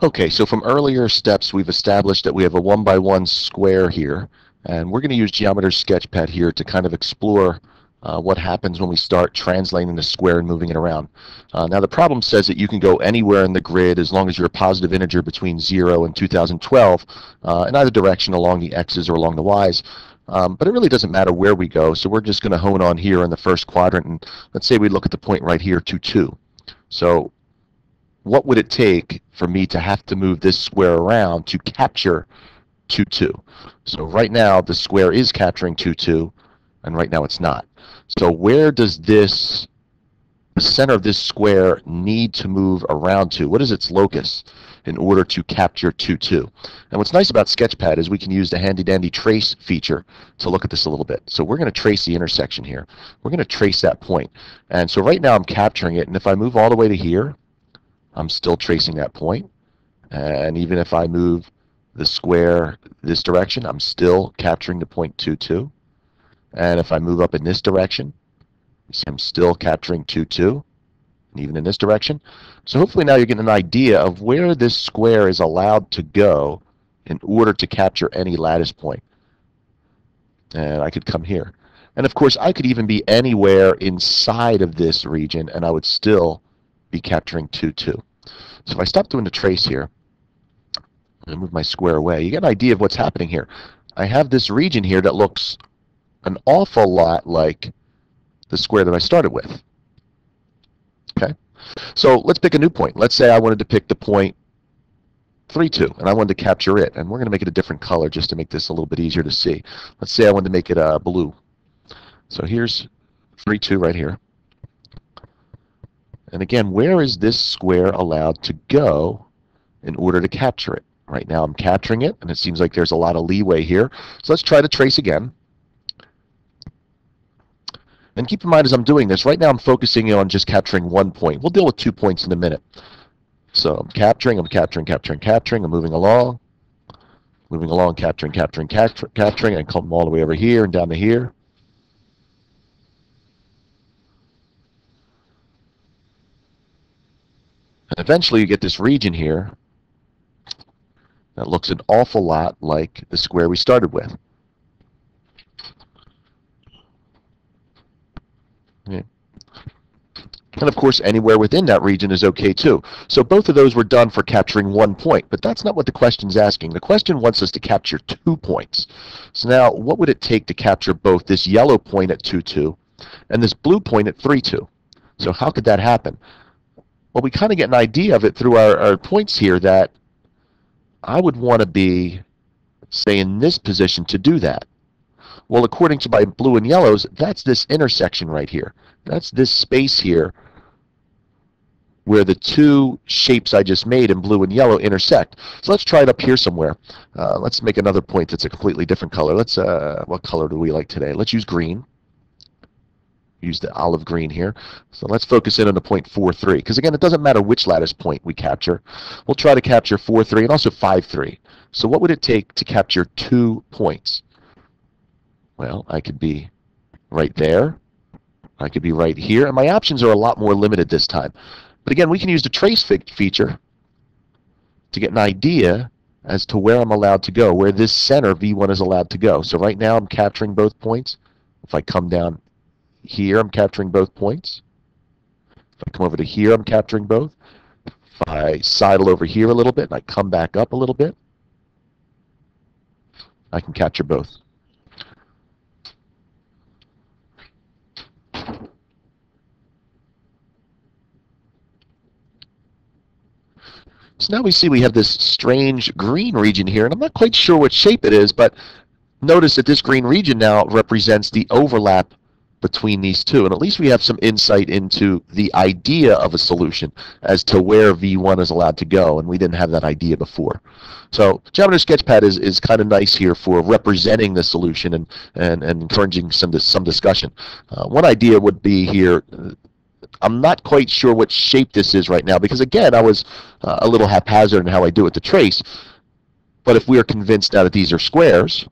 Okay, so from earlier steps, we've established that we have a 1x1 square here, and we're going to use Geometer's Sketchpad here to kind of explore what happens when we start translating the square and moving it around. Now the problem says that you can go anywhere in the grid as long as you're a positive integer between 0 and 2012 in either direction along the x's or along the y's. But it really doesn't matter where we go, so we're just going to hone on here in the first quadrant, and let's say we look at the point right here, 2, 2. So what would it take for me to have to move this square around to capture 2, 2? So right now the square is capturing 2, 2, and right now it's not. So where does the center of this square need to move around to? What is its locus in order to capture 2, 2? And what's nice about Sketchpad is we can use the handy-dandy trace feature to look at this a little bit. So we're going to trace the intersection here. We're going to trace that point. And so right now I'm capturing it, and if I move all the way to here, I'm still tracing that point. And even if I move the square this direction, I'm still capturing the point 2, 2. And if I move up in this direction, you see I'm still capturing 2, 2, and even in this direction. So hopefully now you're getting an idea of where this square is allowed to go in order to capture any lattice point. And I could come here. And of course, I could even be anywhere inside of this region, and I would still be capturing 2, 2. So if I stop doing the trace here, and move my square away, you get an idea of what's happening here. I have this region here that looks an awful lot like the square that I started with. Okay, so let's pick a new point. Let's say I wanted to pick the point 3, 2, and I wanted to capture it, and we're going to make it a different color just to make this a little bit easier to see. Let's say I wanted to make it blue. So here's 3, 2 right here. And again, where is this square allowed to go in order to capture it? Right now I'm capturing it, and it seems like there's a lot of leeway here. So let's try to trace again. And keep in mind as I'm doing this, right now I'm focusing on just capturing one point. We'll deal with 2 points in a minute. So I'm capturing, I'm moving along, capturing, and come all the way over here and down to here. And eventually you get this region here that looks an awful lot like the square we started with. Okay. And of course, anywhere within that region is okay too. So both of those were done for capturing 1 point, but that's not what the question's asking. The question wants us to capture 2 points. So now, what would it take to capture both this yellow point at 2, 2 and this blue point at 3, 2? So how could that happen? Well, we kind of get an idea of it through our points here that I would want to be, say, in this position to do that. Well, according to my blue and yellows, that's this intersection right here. That's this space here where the two shapes I just made in blue and yellow intersect. So let's try it up here somewhere. Let's make another point that's a completely different color. Let's what color do we like today? Let's use green. Use the olive green here. So let's focus in on the point 4, 3, because again, it doesn't matter which lattice point we capture. We'll try to capture 4, 3 and also 5, 3. So what would it take to capture 2 points? Well, I could be right there. I could be right here, and my options are a lot more limited this time. But again, we can use the trace feature to get an idea as to where I'm allowed to go, where this center V1 is allowed to go. So right now I'm capturing both points. If I come down here, I'm capturing both points. If I come over to here, I'm capturing both. If I sidle over here a little bit and I come back up a little bit, I can capture both. So now we see we have this strange green region here, and I'm not quite sure what shape it is, but notice that this green region now represents the overlap between these two, and at least we have some insight into the idea of a solution as to where V1 is allowed to go, and we didn't have that idea before. So Geometer Sketchpad is kind of nice here for representing the solution and encouraging some discussion. One idea would be here, I'm not quite sure what shape this is right now, because again, I was a little haphazard in how I do it to trace, but if we are convinced now that these are squares,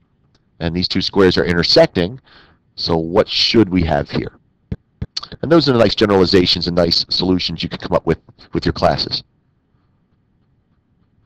and these two squares are intersecting, so what should we have here? And those are the nice generalizations and nice solutions you can come up with your classes.